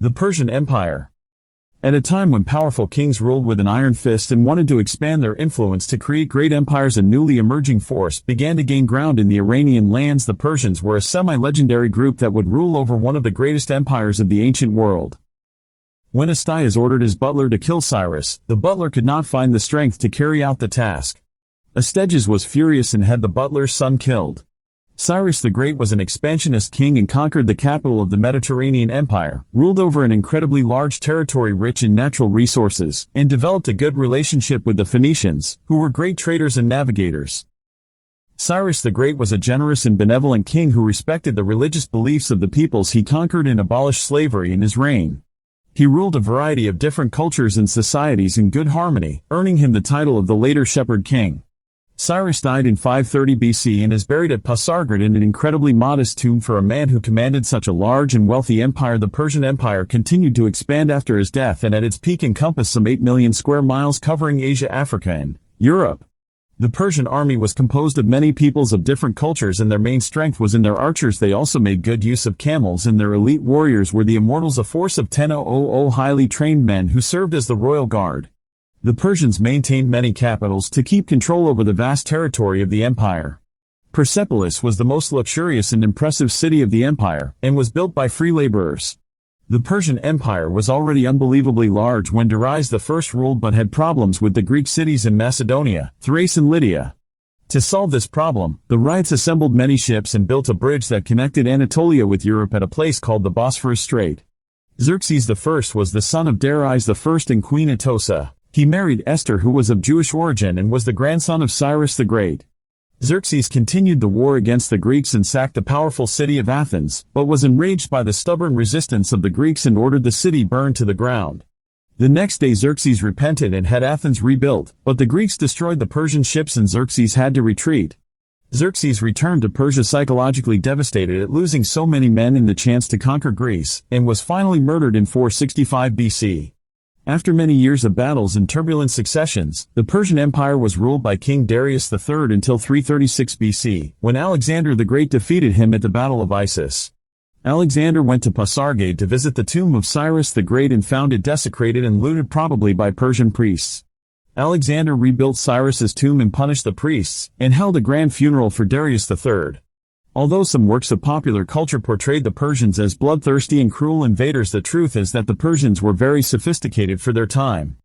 The Persian Empire. At a time when powerful kings ruled with an iron fist and wanted to expand their influence to create great empires, a newly emerging force began to gain ground in the Iranian lands. The Persians were a semi-legendary group that would rule over one of the greatest empires of the ancient world. When Astyages ordered his butler to kill Cyrus, the butler could not find the strength to carry out the task. Astyages was furious and had the butler's son killed. Cyrus the Great was an expansionist king and conquered the capital of the Mediterranean Empire, ruled over an incredibly large territory rich in natural resources, and developed a good relationship with the Phoenicians, who were great traders and navigators. Cyrus the Great was a generous and benevolent king who respected the religious beliefs of the peoples he conquered and abolished slavery in his reign. He ruled a variety of different cultures and societies in good harmony, earning him the title of the later Shepherd King. Cyrus died in 530 BC and is buried at Pasargad in an incredibly modest tomb for a man who commanded such a large and wealthy empire. The Persian Empire continued to expand after his death and at its peak encompassed some 8 million square miles covering Asia, Africa, and Europe. The Persian army was composed of many peoples of different cultures and their main strength was in their archers. They also made good use of camels, and their elite warriors were the Immortals, a force of 10,000 highly trained men who served as the royal guard. The Persians maintained many capitals to keep control over the vast territory of the empire. Persepolis was the most luxurious and impressive city of the empire, and was built by free laborers. The Persian Empire was already unbelievably large when Darius I ruled, but had problems with the Greek cities in Macedonia, Thrace and Lydia. To solve this problem, the Ryots assembled many ships and built a bridge that connected Anatolia with Europe at a place called the Bosphorus Strait. Xerxes I was the son of Darius I and Queen Atossa. He married Esther, who was of Jewish origin and was the grandson of Cyrus the Great. Xerxes continued the war against the Greeks and sacked the powerful city of Athens, but was enraged by the stubborn resistance of the Greeks and ordered the city burned to the ground. The next day Xerxes repented and had Athens rebuilt, but the Greeks destroyed the Persian ships and Xerxes had to retreat. Xerxes returned to Persia psychologically devastated at losing so many men in the chance to conquer Greece, and was finally murdered in 465 BC. After many years of battles and turbulent successions, the Persian Empire was ruled by King Darius III until 336 BC, when Alexander the Great defeated him at the Battle of Issus. Alexander went to Pasargad to visit the tomb of Cyrus the Great and found it desecrated and looted, probably by Persian priests. Alexander rebuilt Cyrus's tomb and punished the priests, and held a grand funeral for Darius III. Although some works of popular culture portrayed the Persians as bloodthirsty and cruel invaders, the truth is that the Persians were very sophisticated for their time.